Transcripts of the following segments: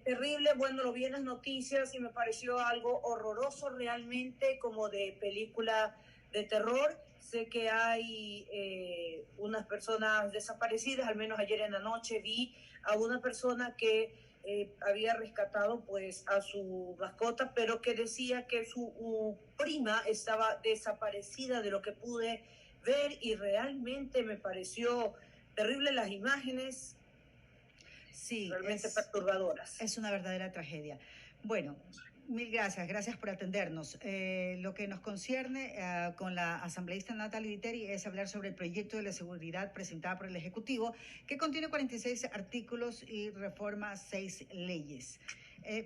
terrible, bueno, lo vi en las noticias y me pareció algo horroroso realmente, como de película de terror. Sé que hay unas personas desaparecidas, al menos ayer en la noche vi a una persona que había rescatado pues a su mascota, pero que decía que su prima estaba desaparecida, de lo que pude ver, y realmente me pareció terrible las imágenes, Sí, realmente perturbadoras. Es una verdadera tragedia. Bueno, mil gracias, gracias por atendernos. Lo que nos concierne con la asambleísta Natalie Viteri es hablar sobre el proyecto de la seguridad presentado por el Ejecutivo, que contiene 46 artículos y reforma 6 leyes.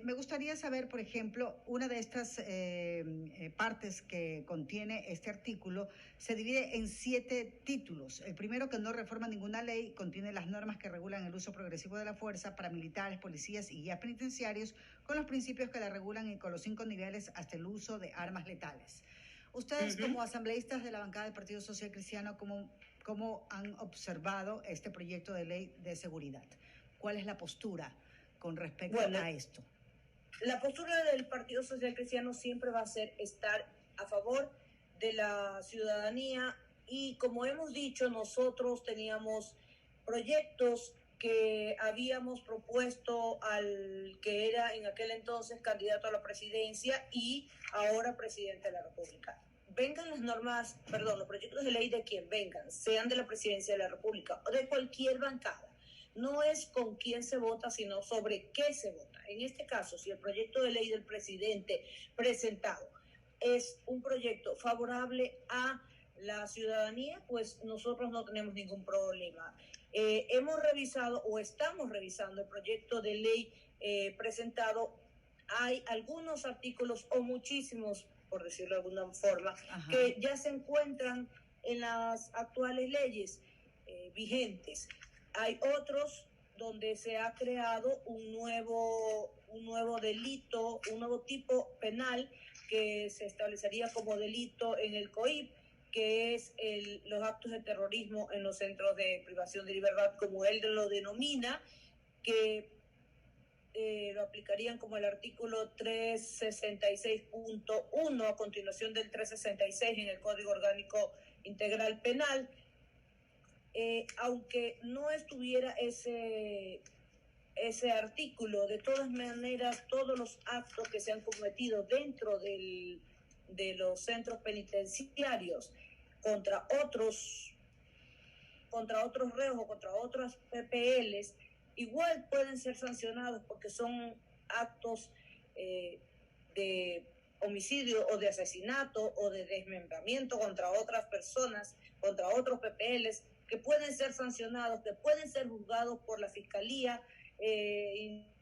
Me gustaría saber, por ejemplo, una de estas partes que contiene este artículo se divide en 7 títulos. El primero, que no reforma ninguna ley, contiene las normas que regulan el uso progresivo de la fuerza para militares, policías y guías penitenciarios, con los principios que la regulan y con los 5 niveles hasta el uso de armas letales. Ustedes, como asambleístas de la bancada del Partido Social Cristiano, ¿cómo han observado este proyecto de ley de seguridad? ¿Cuál es la postura con respecto a esto? La postura del Partido Social Cristiano siempre va a ser estar a favor de la ciudadanía, y como hemos dicho, nosotros teníamos proyectos que habíamos propuesto al que era en aquel entonces candidato a la presidencia y ahora presidente de la República. Vengan las normas, perdón, los proyectos de ley de quien vengan, sean de la presidencia de la República o de cualquier bancada. No es con quién se vota, sino sobre qué se vota. En este caso, si el proyecto de ley del presidente presentado es un proyecto favorable a la ciudadanía, pues nosotros no tenemos ningún problema. Hemos revisado o estamos revisando el proyecto de ley presentado. Hay algunos artículos, o muchísimos, por decirlo de alguna forma, que ya se encuentran en las actuales leyes vigentes. Hay otros donde se ha creado un nuevo delito, un nuevo tipo penal que se establecería como delito en el COIP, que es los actos de terrorismo en los centros de privación de libertad, como él lo denomina, que lo aplicarían como el artículo 366.1 a continuación del 366 en el Código Orgánico Integral Penal. Aunque no estuviera ese artículo, de todas maneras, todos los actos que se han cometido dentro de los centros penitenciarios contra otros reos o contra otras PPLs, igual pueden ser sancionados, porque son actos de homicidio o de asesinato o de desmembramiento contra otras personas, contra otros PPLs, que pueden ser sancionados, que pueden ser juzgados por la Fiscalía,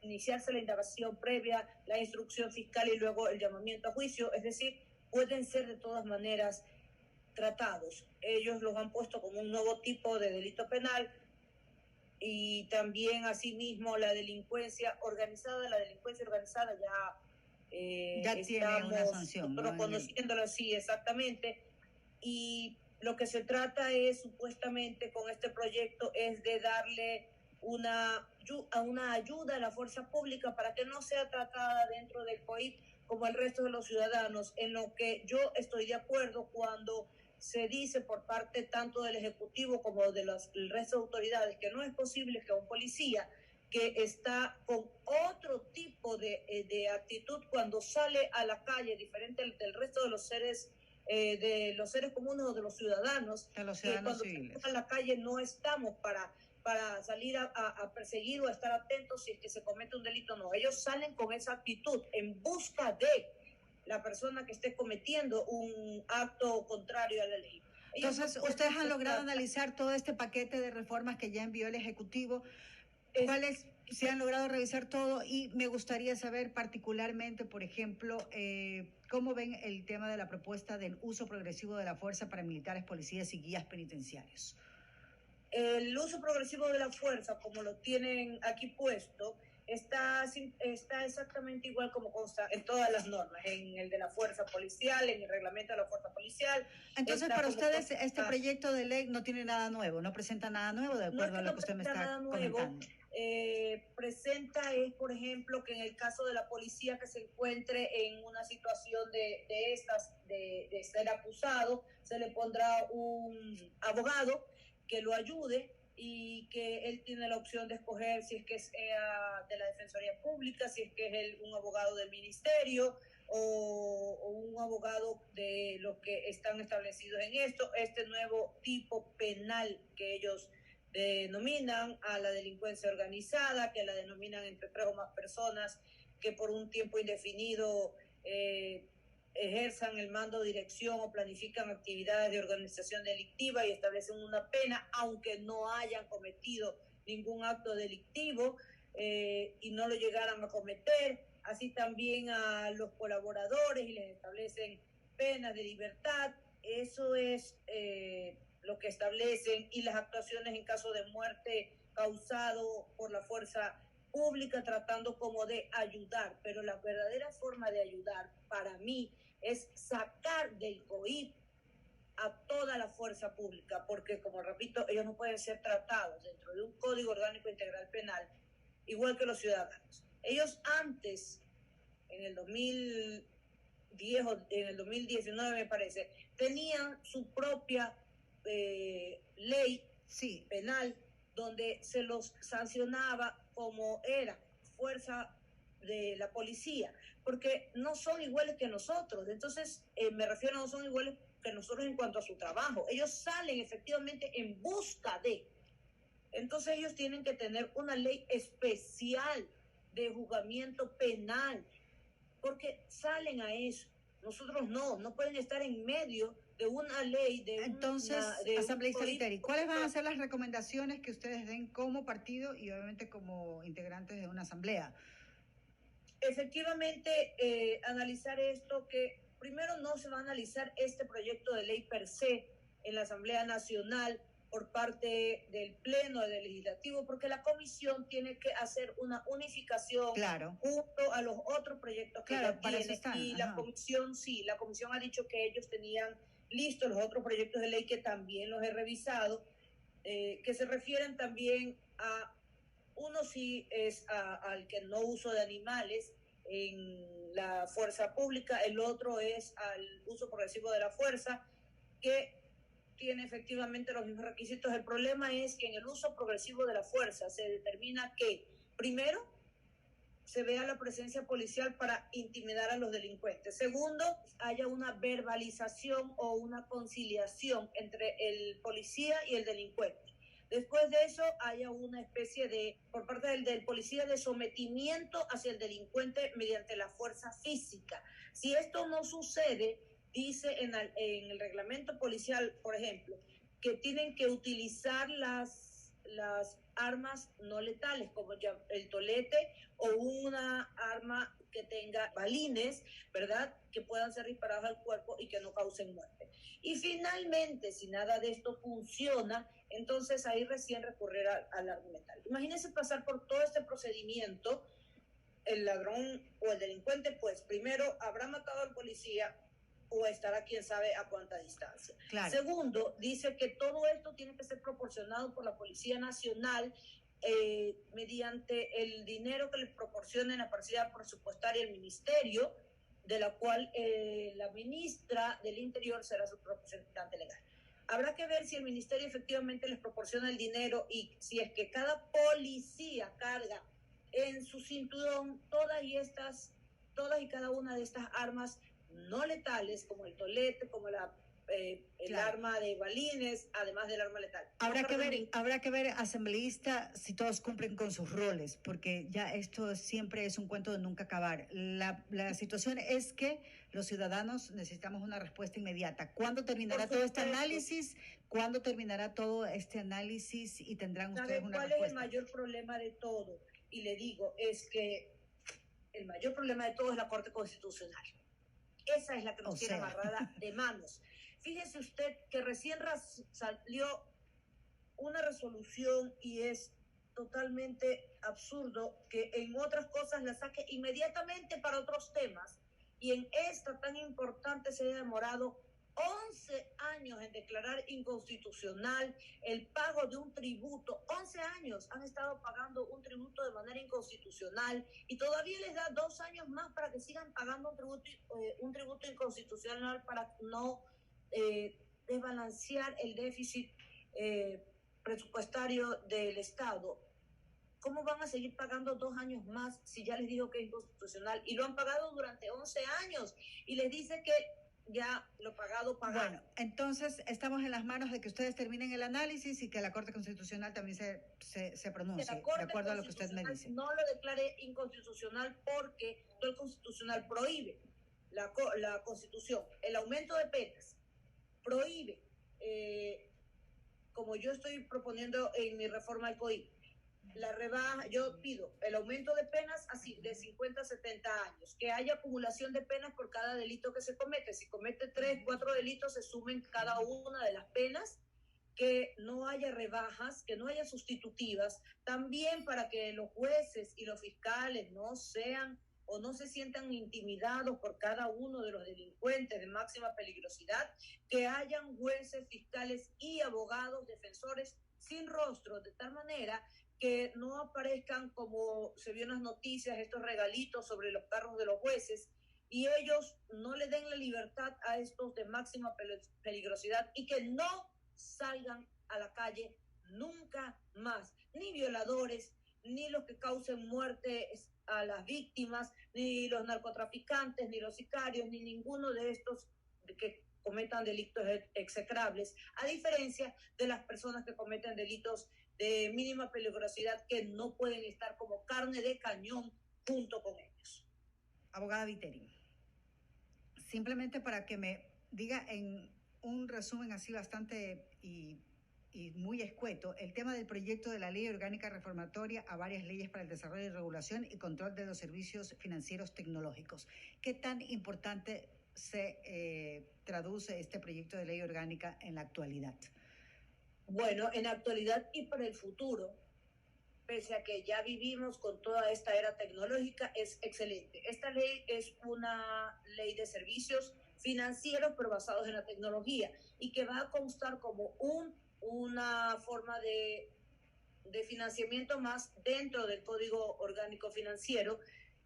iniciarse la indagación previa, la instrucción fiscal y luego el llamamiento a juicio. Es decir, pueden ser de todas maneras tratados. Ellos los han puesto como un nuevo tipo de delito penal, y también asimismo la delincuencia organizada ya tiene una sanción, ¿no? Conociéndolo así, exactamente. Y lo que se trata es, supuestamente, con este proyecto, es de darle una ayuda a la fuerza pública para que no sea tratada dentro del COIP como el resto de los ciudadanos, en lo que yo estoy de acuerdo cuando se dice por parte tanto del Ejecutivo como del resto de autoridades que no es posible que un policía que está con otro tipo de actitud cuando sale a la calle, diferente del resto de los seres comunes o de los ciudadanos, que cuando salimos a la calle no estamos para salir a perseguir o a estar atentos si es que se comete un delito. No, ellos salen con esa actitud en busca de la persona que esté cometiendo un acto contrario a la ley. Entonces, ustedes han logrado analizar todo este paquete de reformas que ya envió el Ejecutivo. ¿Cuáles se han logrado revisar todo? Y me gustaría saber particularmente, por ejemplo, cómo ven el tema de la propuesta del uso progresivo de la fuerza para militares, policías y guías penitenciarios. El uso progresivo de la fuerza, como lo tienen aquí puesto, está exactamente igual como consta en todas las normas, en el de la fuerza policial, en el reglamento de la fuerza policial. Entonces, para ustedes, este proyecto de ley no tiene nada nuevo, no presenta nada nuevo, de acuerdo a lo que usted me está comentando. presenta es, por ejemplo, que en el caso de la policía que se encuentre en una situación de ser acusado, se le pondrá un abogado que lo ayude y que él tiene la opción de escoger si es que es de la Defensoría Pública, si es que es un abogado del ministerio o un abogado de los que están establecidos en esto, este nuevo tipo penal que ellos denominan a la delincuencia organizada, que la denominan entre 3 o más personas que por un tiempo indefinido ejerzan el mando, dirección o planifican actividades de organización delictiva y establecen una pena, aunque no hayan cometido ningún acto delictivo y no lo llegaran a cometer. Así también a los colaboradores y les establecen penas de libertad. Eso es lo que establecen, y las actuaciones en caso de muerte causado por la fuerza pública, tratando como de ayudar, pero la verdadera forma de ayudar para mí es sacar del COIP a toda la fuerza pública, porque como repito, ellos no pueden ser tratados dentro de un Código Orgánico Integral Penal igual que los ciudadanos. Ellos antes, en el 2010 o en el 2019 me parece, tenían su propia ley penal donde se los sancionaba como era fuerza de la policía, porque no son iguales que nosotros. Entonces, me refiero a no son iguales que nosotros en cuanto a su trabajo. Ellos salen efectivamente en busca de. Entonces ellos tienen que tener una ley especial de juzgamiento penal, porque salen a eso. Nosotros no pueden estar en medio de una ley. Entonces, asambleísta Viteri, ¿cuáles van a ser las recomendaciones que ustedes den como partido y obviamente como integrantes de una asamblea? Efectivamente, analizar esto, que primero no se va a analizar este proyecto de ley per se en la Asamblea Nacional por parte del Pleno del Legislativo, porque la Comisión tiene que hacer una unificación junto a los otros proyectos que ya tiene. Y la Comisión, la Comisión ha dicho que ellos tenían listos los otros proyectos de ley, que también los he revisado, que se refieren también a, uno sí es al que no uso de animales en la fuerza pública, el otro es al uso progresivo de la fuerza, que tiene efectivamente los mismos requisitos. El problema es que en el uso progresivo de la fuerza se determina que, primero, se vea la presencia policial para intimidar a los delincuentes. Segundo, haya una verbalización o una conciliación entre el policía y el delincuente. Después de eso, haya una especie de, por parte del policía, de sometimiento hacia el delincuente mediante la fuerza física. Si esto no sucede, dice en el reglamento policial, por ejemplo, que tienen que utilizar las armas no letales, como ya el tolete o una arma que tenga balines, ¿verdad?, que puedan ser disparados al cuerpo y que no causen muerte. Y finalmente, si nada de esto funciona, entonces ahí recién recurrir al argumental. Imagínense pasar por todo este procedimiento, el ladrón o el delincuente, pues primero habrá matado al policía o estará quién sabe a cuánta distancia. Claro. Segundo, dice que todo esto tiene que ser proporcionado por la Policía Nacional mediante el dinero que les proporcione la partida presupuestaria el ministerio, de la cual la ministra del Interior será su representante legal. Habrá que ver si el ministerio efectivamente les proporciona el dinero y si es que cada policía carga en su cinturón todas y cada una de estas armas no letales, como el tolete, como el arma de balines, además del arma letal. Habrá que ver, asambleísta, si todos cumplen con sus roles, porque ya esto siempre es un cuento de nunca acabar. La situación es que los ciudadanos necesitamos una respuesta inmediata. ¿Cuándo terminará todo este análisis? ¿Cuándo terminará todo este análisis y tendrán ustedes una respuesta? ¿Cuál es el mayor problema de todo? Y le digo, es que el mayor problema de todo es la Corte Constitucional. Esa es la que nos tiene amarrada de manos. Fíjese usted que recién salió una resolución y es totalmente absurdo que en otras cosas la saque inmediatamente para otros temas y en esta tan importante se haya demorado 11 años en declarar inconstitucional el pago de un tributo. 11 años han estado pagando un tributo de manera inconstitucional y todavía les da 2 años más para que sigan pagando un tributo inconstitucional para no desbalancear el déficit presupuestario del Estado. ¿Cómo van a seguir pagando 2 años más si ya les dijo que es inconstitucional? Y lo han pagado durante 11 años y les dice que ya lo pagado. Bueno, entonces estamos en las manos de que ustedes terminen el análisis y que la Corte Constitucional también se pronuncie, de acuerdo a lo que usted me dice. No lo declare inconstitucional porque el Constitucional prohíbe, la Constitución, el aumento de penas, prohíbe, como yo estoy proponiendo en mi reforma al COIP, la rebaja, yo pido el aumento de penas así, de 50 a 70 años, que haya acumulación de penas por cada delito que se comete. Si comete 3, 4 delitos, se sumen cada una de las penas, que no haya rebajas, que no haya sustitutivas, también para que los jueces y los fiscales no sean o no se sientan intimidados por cada uno de los delincuentes de máxima peligrosidad, que hayan jueces, fiscales y abogados, defensores sin rostro, de tal manera que no aparezcan, como se vio en las noticias, estos regalitos sobre los carros de los jueces, y ellos no le den la libertad a estos de máxima peligrosidad y que no salgan a la calle nunca más, ni violadores, ni los que causen muerte a las víctimas, ni los narcotraficantes, ni los sicarios, ni ninguno de estos que cometan delitos execrables, a diferencia de las personas que cometen delitos de mínima peligrosidad que no pueden estar como carne de cañón junto con ellos. Abogada Viteri, simplemente para que me diga en un resumen así bastante y muy escueto, el tema del proyecto de la Ley Orgánica Reformatoria a varias leyes para el desarrollo y regulación y control de los servicios financieros tecnológicos. ¿Qué tan importante se traduce este proyecto de ley orgánica en la actualidad? Bueno, en la actualidad y para el futuro, pese a que ya vivimos con toda esta era tecnológica, es excelente. Esta ley es una ley de servicios financieros, pero basados en la tecnología, y que va a constar como una forma de financiamiento más dentro del Código Orgánico Financiero,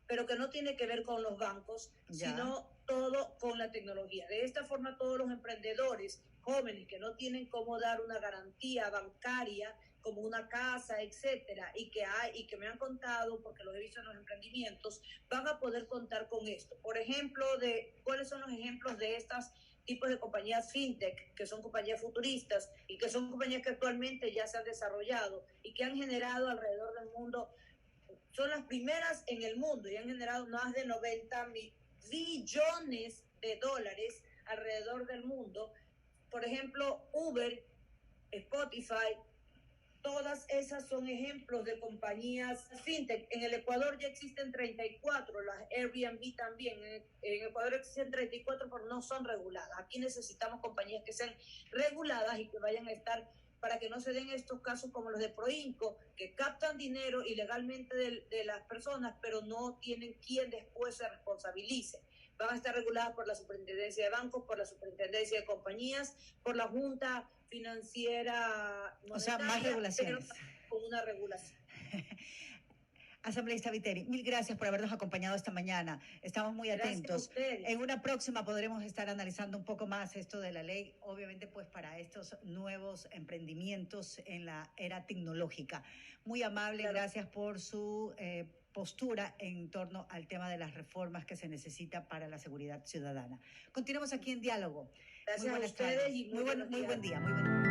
pero que no tiene que ver con los bancos, sino todo con la tecnología. De esta forma, todos los emprendedores jóvenes que no tienen cómo dar una garantía bancaria, como una casa, etcétera, y que me han contado, porque los he visto en los emprendimientos, van a poder contar con esto. Por ejemplo, ¿cuáles son los ejemplos de estos tipos de compañías fintech, que son compañías futuristas y que son compañías que actualmente ya se han desarrollado y que han generado alrededor del mundo? Son las primeras en el mundo y han generado más de 90 billones de dólares alrededor del mundo. Por ejemplo, Uber, Spotify, todas esas son ejemplos de compañías fintech. En el Ecuador ya existen 34, las Airbnb también. En Ecuador existen 34, pero no son reguladas. Aquí necesitamos compañías que sean reguladas y que vayan a estar, para que no se den estos casos como los de Proinco, que captan dinero ilegalmente de las personas, pero no tienen quien después se responsabilice. Van a estar reguladas por la Superintendencia de Bancos, por la Superintendencia de Compañías, por la Junta Financiera Monetaria. O sea, más regulaciones. Con una regulación. Asambleísta Viteri, mil gracias por habernos acompañado esta mañana. Estamos muy atentos. En una próxima podremos estar analizando un poco más esto de la ley, obviamente pues para estos nuevos emprendimientos en la era tecnológica. Muy amable, claro. Gracias por su postura en torno al tema de las reformas que se necesita para la seguridad ciudadana. Continuamos aquí en Diálogo. Gracias a ustedes y muy buen día. Muy buen día.